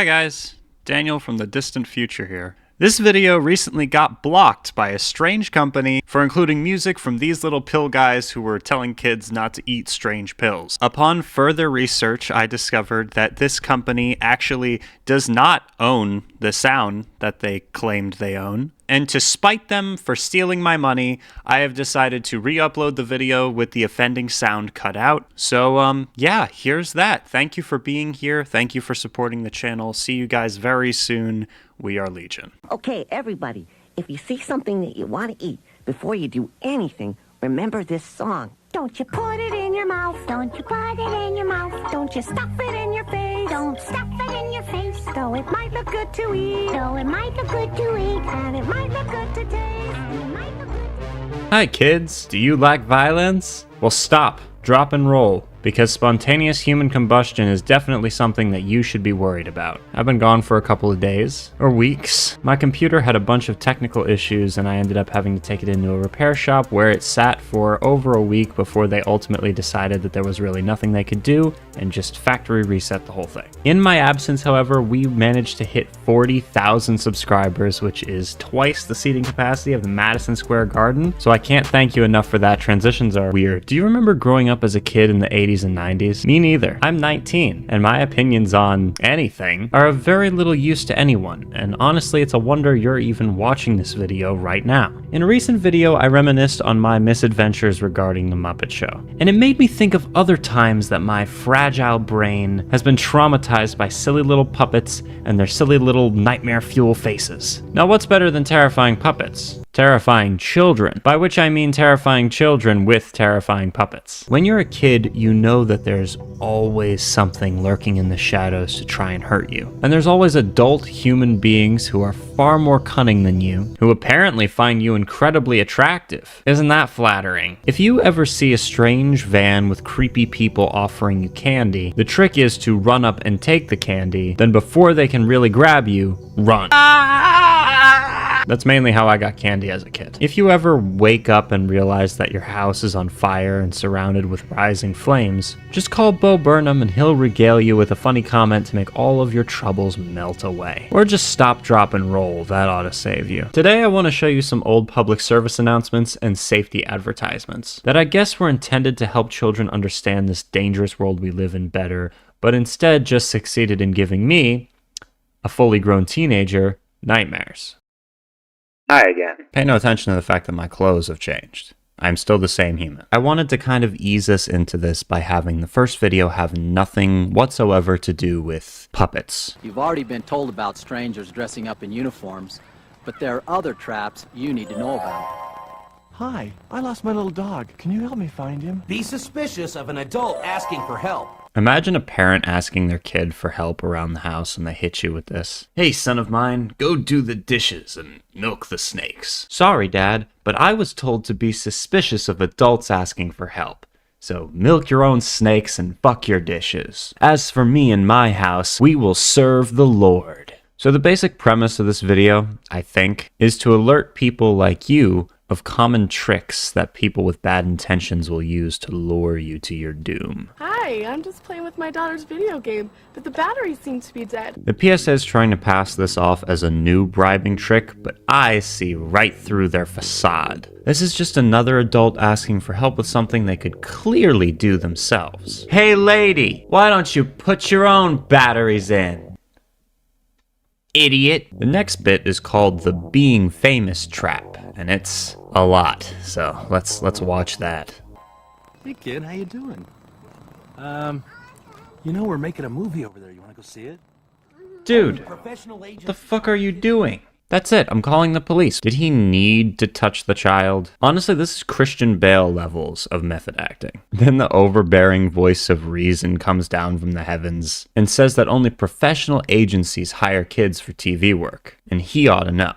Hi guys, Daniel from the distant future here. This video recently got blocked by a strange company for including music from these little pill guys who were telling kids not to eat strange pills. Upon further research, I discovered that this company actually does not own the sound that they claimed they own. And to spite them for stealing my money, I have decided to re-upload the video with the offending sound cut out. So, yeah, here's that. Thank you for being here. Thank you for supporting the channel. See you guys very soon. We are Legion. Okay, everybody, if you see something that you want to eat, before you do anything, remember this song. Don't you put it in your mouth. Don't you put it in your mouth. Don't you stuff it in your face. Don't stuff it in your face. Though it might look good to eat. Though it might look good to eat. And it might look good to taste. And it might look good to... Hi kids, do you lack violence? Well, stop, drop and roll, because spontaneous human combustion is definitely something that you should be worried about. I've been gone for a couple of days, or weeks. My computer had a bunch of technical issues and I ended up having to take it into a repair shop where it sat for over a week before they ultimately decided that there was really nothing they could do and just factory reset the whole thing. In my absence, however, we managed to hit 40,000 subscribers, which is twice the seating capacity of the Madison Square Garden, so I can't thank you enough for that. Transitions are weird. Do you remember growing up as a kid in the 80s and 90s? Me neither. I'm 19, and my opinions on anything are of very little use to anyone, and honestly it's a wonder you're even watching this video right now. In a recent video, I reminisced on my misadventures regarding the Muppet Show, and it made me think of other times that my fragile brain has been traumatized by silly little puppets and their silly little nightmare fuel faces. Now what's better than terrifying puppets? Terrifying children, by which I mean terrifying children with terrifying puppets. When you're a kid, you know that there's always something lurking in the shadows to try and hurt you. And there's always adult human beings who are far more cunning than you, who apparently find you incredibly attractive. Isn't that flattering? If you ever see a strange van with creepy people offering you candy, the trick is to run up and take the candy, then before they can really grab you, run. That's mainly how I got candy as a kid. If you ever wake up and realize that your house is on fire and surrounded with rising flames, just call Bo Burnham and he'll regale you with a funny comment to make all of your troubles melt away. Or just stop, drop, and roll. That ought to save you. Today I want to show you some old public service announcements and safety advertisements that I guess were intended to help children understand this dangerous world we live in better, but instead just succeeded in giving me, a fully grown teenager, nightmares. Hi again. Pay no attention to the fact that my clothes have changed. I'm still the same human. I wanted to kind of ease us into this by having the first video have nothing whatsoever to do with puppets. You've already been told about strangers dressing up in uniforms, but there are other traps you need to know about. Hi, I lost my little dog. Can you help me find him? Be suspicious of an adult asking for help. Imagine a parent asking their kid for help around the house and they hit you with this. Hey, son of mine, go do the dishes and milk the snakes. Sorry, Dad, but I was told to be suspicious of adults asking for help. So milk your own snakes and fuck your dishes. As for me and my house, we will serve the Lord. So the basic premise of this video, I think, is to alert people like you of common tricks that people with bad intentions will use to lure you to your doom. Hi, I'm just playing with my daughter's video game, but the batteries seem to be dead. The PSA is trying to pass this off as a new bribing trick, but I see right through their facade. This is just another adult asking for help with something they could clearly do themselves. Hey lady, why don't you put your own batteries in? Idiot. The next bit is called the being famous trap, and it's a lot, so let's watch that. Hey kid, how you doing? You know we're making a movie over there. You wanna go see it? Dude, what the fuck are you doing? That's it, I'm calling the police. Did he need to touch the child? Honestly, this is Christian Bale levels of method acting. Then the overbearing voice of reason comes down from the heavens and says that only professional agencies hire kids for TV work, and he ought to know.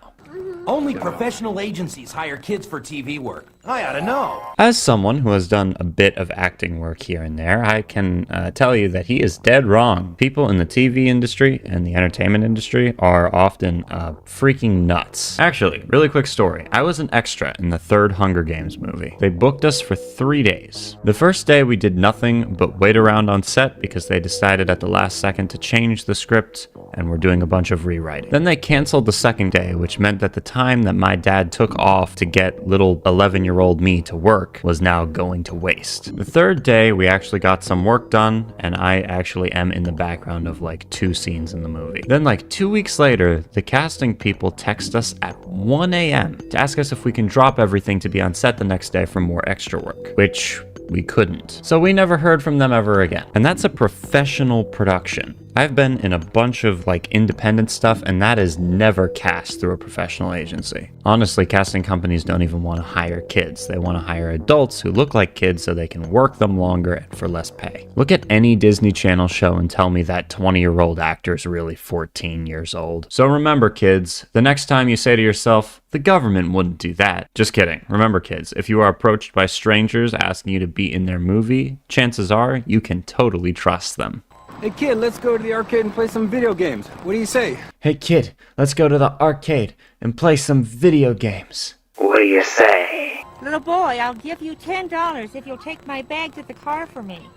Only professional agencies hire kids for TV work. I ought to know. As someone who has done a bit of acting work here and there, I can tell you that he is dead wrong. People in the TV industry and the entertainment industry are often freaking nuts. Actually, really quick story. I was an extra in the third Hunger Games movie. They booked us for 3 days. The first day we did nothing but wait around on set because they decided at the last second to change the script and were doing a bunch of rewriting. Then they canceled the second day, which meant that the time that my dad took off to get little 11-year-old me to work was now going to waste. The third day, we actually got some work done, and I actually am in the background of like 2 scenes in the movie. Then like 2 weeks later, the casting people text us at 1 a.m. to ask us if we can drop everything to be on set the next day for more extra work, which we couldn't. So we never heard from them ever again. And that's a professional production. I've been in a bunch of like independent stuff, and that is never cast through a professional agency. Honestly, casting companies don't even want to hire kids. They want to hire adults who look like kids so they can work them longer and for less pay. Look at any Disney Channel show and tell me that 20-year-old actor is really 14 years old. So remember, kids, the next time you say to yourself, the government wouldn't do that. Just kidding. Remember, kids, if you are approached by strangers asking you to be in their movie, chances are you can totally trust them. Hey kid, let's go to the arcade and play some video games. What do you say? Hey kid, let's go to the arcade and play some video games. What do you say? Little boy, I'll give you $10 if you'll take my bag to the car for me.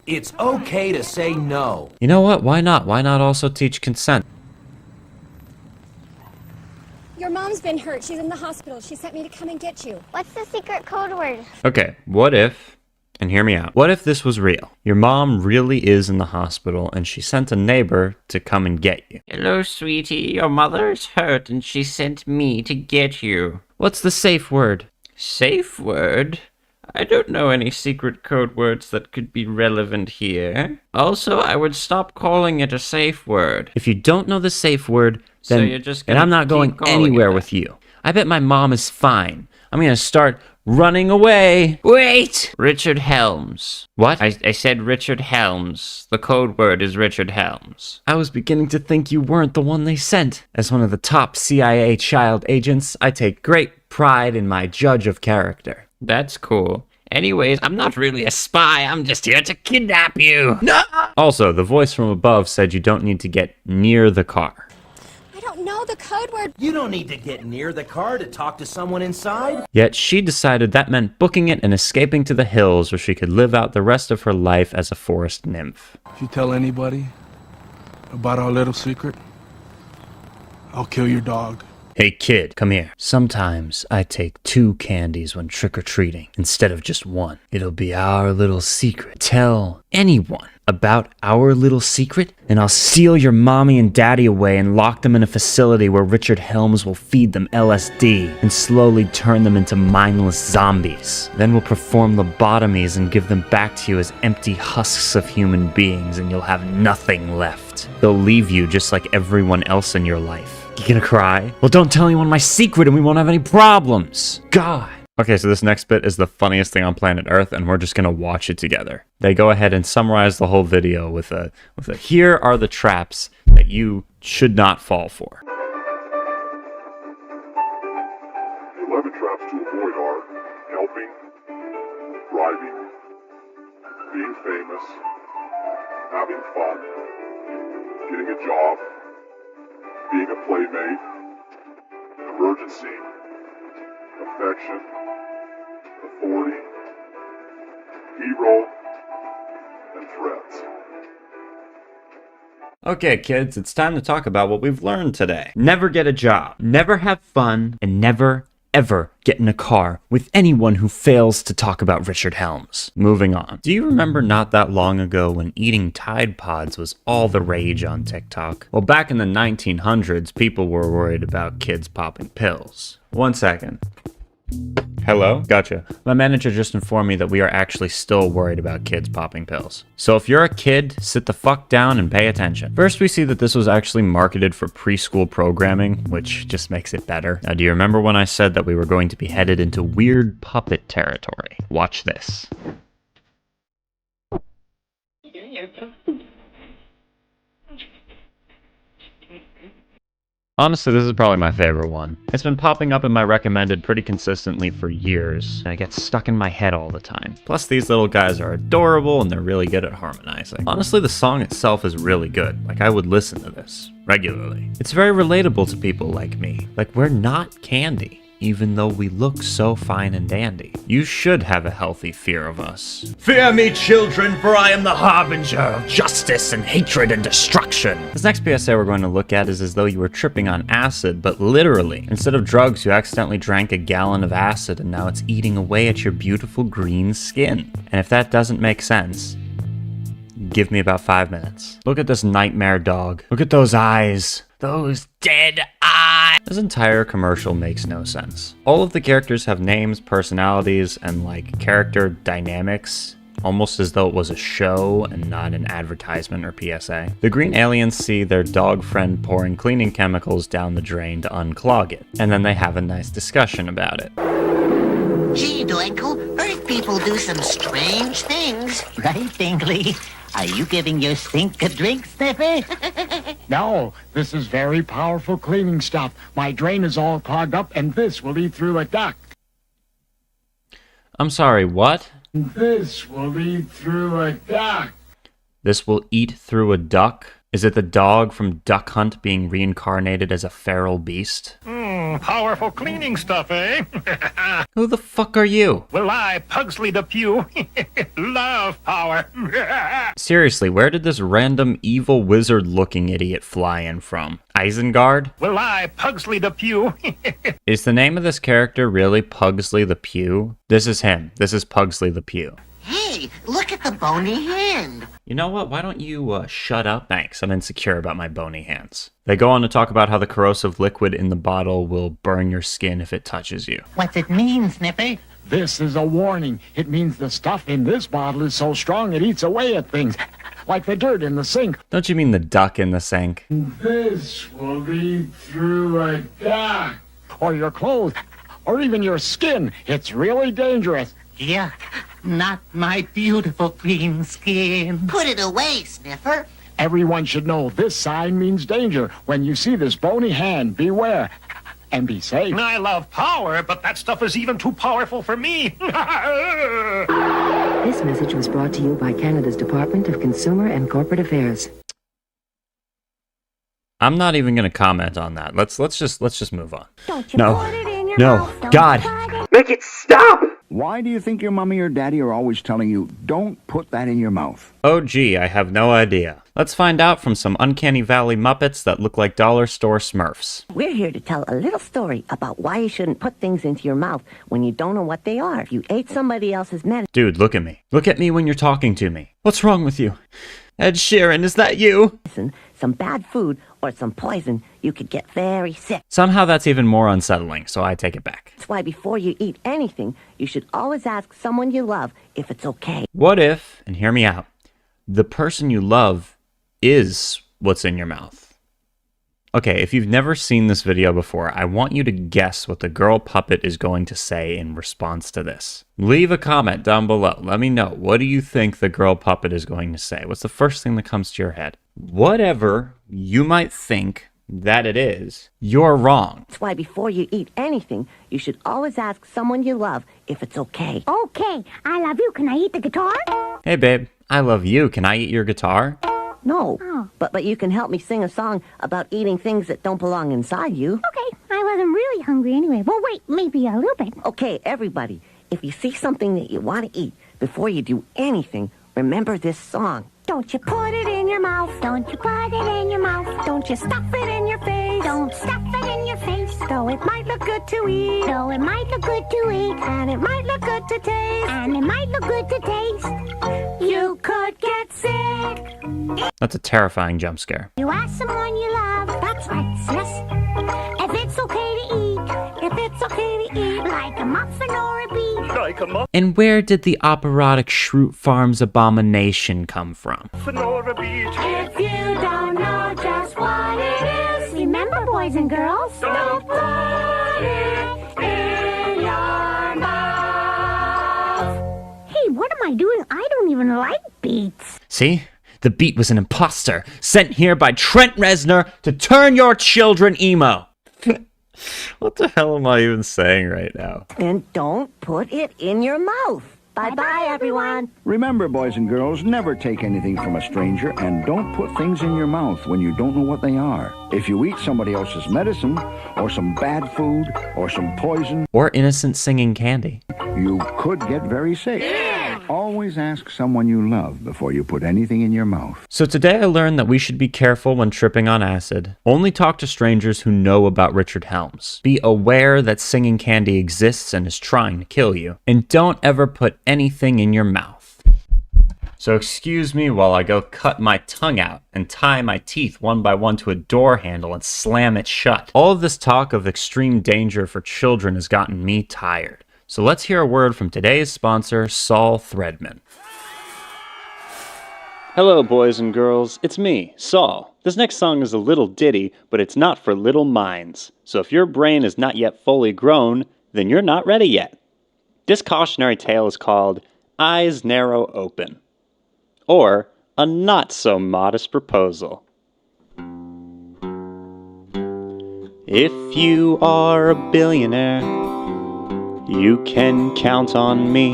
It's okay to say no. You know what? Why not? Why not also teach consent? Your mom's been hurt. She's in the hospital. She sent me to come and get you. What's the secret code word? Okay, what if, and hear me out, what if this was real? Your mom really is in the hospital and she sent a neighbor to come and get you. Hello, sweetie. Your mother is hurt and she sent me to get you. What's the safe word? Safe word? I don't know any secret code words that could be relevant here. Also, I would stop calling it a safe word. If you don't know the safe word, then So you're just and gonna I'm not keep going calling anywhere it that. with you. I bet my mom is fine. I'm gonna start running away. Wait! Richard Helms. What? I said Richard Helms. The code word is Richard Helms. I was beginning to think you weren't the one they sent. As one of the top CIA child agents, I take great pride in my judge of character. That's cool. Anyways, I'm not really a spy. I'm just here to kidnap you. No! Also, the voice from above said you don't need to get near the car. I don't know the code word. You don't need to get near the car to talk to someone inside. Yet she decided that meant booking it and escaping to the hills where she could live out the rest of her life as a forest nymph. If you tell anybody about our little secret, I'll kill your dog. Hey kid, come here. Sometimes I take 2 candies when trick-or-treating instead of just 1. It'll be our little secret. Tell anyone about our little secret, and I'll steal your mommy and daddy away and lock them in a facility where Richard Helms will feed them LSD and slowly turn them into mindless zombies. Then we'll perform lobotomies and give them back to you as empty husks of human beings, and you'll have nothing left. They'll leave you just like everyone else in your life. You gonna cry? Well, don't tell anyone my secret and we won't have any problems. God. Okay, so this next bit is the funniest thing on planet Earth, and we're just gonna watch it together. They go ahead and summarize the whole video with a here are the traps that you should not fall for. 11 traps to avoid are helping, driving, being famous, having fun, getting a job, being a playmate, emergency, affection, authority, hero, and threats. Okay, kids, it's time to talk about what we've learned today. Never get a job, never have fun, and never, ever get in a car with anyone who fails to talk about Richard Helms. Moving on. Do you remember not that long ago when eating Tide Pods was all the rage on TikTok? Well, back in the 1900s, people were worried about kids popping pills. 1 second. Hello? Gotcha. My manager just informed me that we are actually still worried about kids popping pills. So if you're a kid, sit the fuck down and pay attention. First, we see that this was actually marketed for preschool programming, which just makes it better. Now, do you remember when I said that we were going to be headed into weird puppet territory? Watch this. Honestly, this is probably my favorite one. It's been popping up in my recommended pretty consistently for years, and it gets stuck in my head all the time. Plus, these little guys are adorable and they're really good at harmonizing. Honestly, the song itself is really good. Like, I would listen to this regularly. It's very relatable to people like me. Like, we're not candy, even though we look so fine and dandy. You should have a healthy fear of us. Fear me, children, for I am the harbinger of justice and hatred and destruction. This next PSA we're going to look at is as though you were tripping on acid, but literally. Instead of drugs, you accidentally drank a gallon of acid and now it's eating away at your beautiful green skin. And if that doesn't make sense, give me about 5 minutes. Look at this nightmare dog. Look at those eyes. Those dead eyes. This entire commercial makes no sense. All of the characters have names, personalities, and like character dynamics, almost as though it was a show and not an advertisement or PSA. The green aliens see their dog friend pouring cleaning chemicals down the drain to unclog it, and then they have a nice discussion about it. Gee, Doinkle, Earth people do some strange things. Right, Dingley? Are you giving your sink a drink, Sniffer? No, this is very powerful cleaning stuff. My drain is all clogged up, and this will eat through a duct. I'm sorry, what? This will eat through a duct. This will eat through a duck? Is it the dog from Duck Hunt being reincarnated as a feral beast? Powerful cleaning stuff, eh? Who the fuck are you? Well, I, Pugsley the Pew, love power. Seriously, where did this random evil wizard-looking idiot fly in from? Isengard? Well, I, Pugsley the Pew. Is the name of this character really Pugsley the Pew? This is him. This is Pugsley the Pew. Hey, look at the bony hand. You know what? Why don't you shut up? Thanks, I'm insecure about my bony hands. They go on to talk about how the corrosive liquid in the bottle will burn your skin if it touches you. What's it mean, Sniffer? This is a warning. It means the stuff in this bottle is so strong it eats away at things, like the dirt in the sink. Don't you mean the duck in the sink? This will eat through a duct. Or your clothes, or even your skin. It's really dangerous. Yeah, not my beautiful green skin. Put it away, Sniffer. Everyone should know this sign means danger. When you see this bony hand, beware. And be safe. I love power, but that stuff is even too powerful for me. This message was brought to you by Canada's Department of Consumer and Corporate Affairs. I'm not even going to comment on that. Let's just move on. Don't you No. put it in your No. mouth, don't God. you put it- Make it stop! Why do you think your mommy or daddy are always telling you, don't put that in your mouth? Oh gee, I have no idea. Let's find out from some Uncanny Valley Muppets that look like dollar store Smurfs. We're here to tell a little story about why you shouldn't put things into your mouth when you don't know what they are. If you ate somebody else's medicine. Dude, look at me. Look at me when you're talking to me. What's wrong with you? Ed Sheeran, is that you? Some bad food or some poison, you could get very sick. Somehow that's even more unsettling, so I take it back. That's why before you eat anything, you should always ask someone you love if it's okay. What if, and hear me out, the person you love is what's in your mouth? Okay, if you've never seen this video before, I want you to guess what the girl puppet is going to say in response to this. Leave a comment down below. Let me know. What do you think the girl puppet is going to say? What's the first thing that comes to your head? Whatever you might think that it is, you're wrong. That's why before you eat anything, you should always ask someone you love if it's okay. Okay, I love you. Can I eat the guitar? Hey babe, I love you. Can I eat your guitar? No, but you can help me sing a song about eating things that don't belong inside you. Okay, I wasn't really hungry anyway. Well, wait, maybe a little bit. Okay, everybody, if you see something that you want to eat, before you do anything, remember this song. Don't you put it in your mouth. Don't you put it in your mouth. Don't you stuff it in your face. Don't stuff it in your face. Though it might look good to eat. Though it might look good to eat. And it might look good to taste. And it might look good to taste. You could get sick. That's a terrifying jump scare. You ask someone you love. That's right, sis. If it's okay to eat. If it's okay to eat. Like a muffin or a beet. Like a muffin And where did the operatic Shroot Farms abomination come from? or a beach. If you don't know just what it is, remember, boys and girls, don't put it in your mouth. Hey, what am I doing? I don't even like beets. See? The beat was an imposter sent here by Trent Reznor to turn your children emo. What the hell am I even saying right now? And don't put it in your mouth. Bye-bye, everyone. Remember, boys and girls, never take anything from a stranger, and don't put things in your mouth when you don't know what they are. If you eat somebody else's medicine, or some bad food, or some poison, or innocent singing candy, you could get very sick. Always ask someone you love before you put anything in your mouth. So today I learned that we should be careful when tripping on acid. Only talk to strangers who know about Richard Helms. Be aware that singing candy exists and is trying to kill you. And don't ever put anything in your mouth. So excuse me while I go cut my tongue out and tie my teeth one by one to a door handle and slam it shut. All of this talk of extreme danger for children has gotten me tired. So let's hear a word from today's sponsor, Saul Threadman. Hello, boys and girls. It's me, Saul. This next song is a little ditty, but it's not for little minds. So if your brain is not yet fully grown, then you're not ready yet. This cautionary tale is called Eyes Narrow Open, or A Not So Modest Proposal. If you are a billionaire, you can count on me.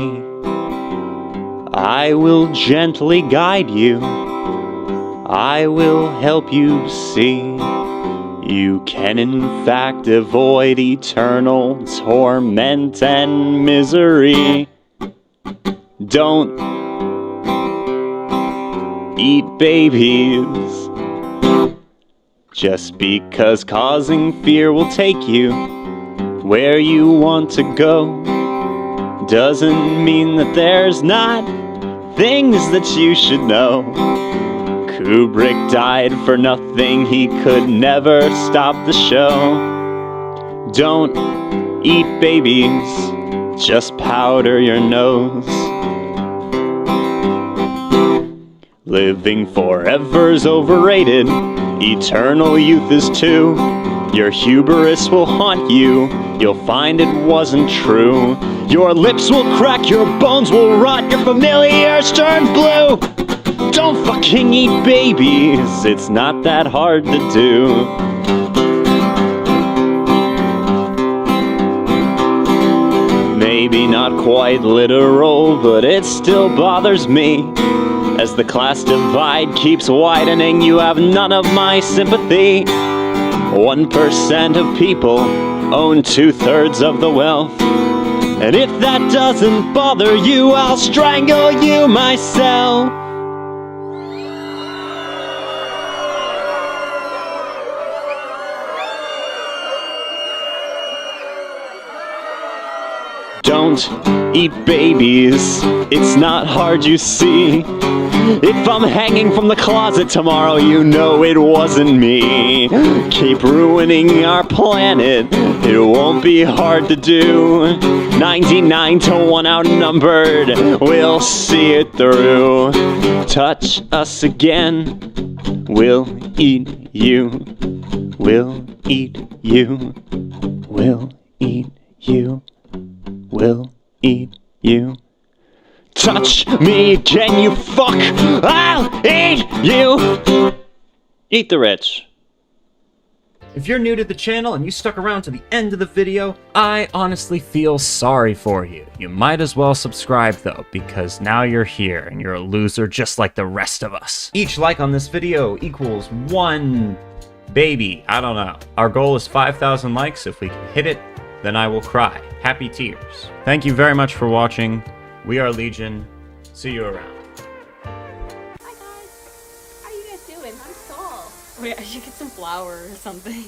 I will gently guide you. I will help you see. You can in fact avoid eternal torment and misery. Don't eat babies. Just because causing fear will take you where you want to go doesn't mean that there's not things that you should know. Kubrick died for nothing, he could never stop the show. Don't eat babies, just powder your nose. Living forever's overrated, eternal youth is too. Your hubris will haunt you, you'll find it wasn't true. Your lips will crack, your bones will rot, your familiars turn blue. Don't fucking eat babies, it's not that hard to do. Maybe not quite literal, but it still bothers me. As the class divide keeps widening, you have none of my sympathy. 1% of people own 2/3 of the wealth. And if that doesn't bother you, I'll strangle you myself. Don't eat babies, it's not hard, you see. If I'm hanging from the closet tomorrow, you know it wasn't me. Keep ruining our planet, it won't be hard to do. 99 to 1 outnumbered, we'll see it through. Touch us again, we'll eat you. We'll eat you. We'll eat you. We'll eat you. Touch me again, you fuck! I'll eat you! Eat the rich. If you're new to the channel and you stuck around to the end of the video, I honestly feel sorry for you. You might as well subscribe though, because now you're here and you're a loser just like the rest of us. Each like on this video equals 1 baby. I don't know. Our goal is 5,000 likes. If we can hit it, then I will cry. Happy tears. Thank you very much for watching. We are Legion. See you around. Hi guys. How are you guys doing? I'm Saul. Wait, I should get some flour or something.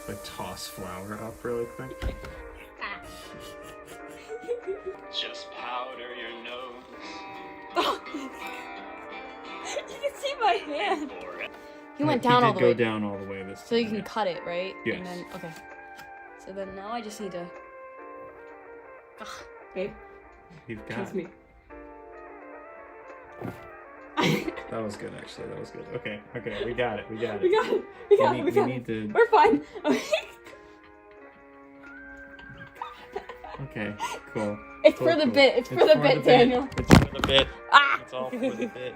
Like toss flour up really quick. Just powder your nose. Oh. You can see my hand. He went down all the way. Go down all the way this time. So you can cut it, right? Yes. And then, okay. So then now I just need to... Ugh, babe. You've got Kiss me. That was good, actually. That was good. Okay, okay, we got it. We got it. We got it. We got it. We got it. We're fine. Okay. Okay, cool. It's Cool, for the cool. bit. It's for the bit, Daniel. It's for the bit. Ah! It's all for the bit.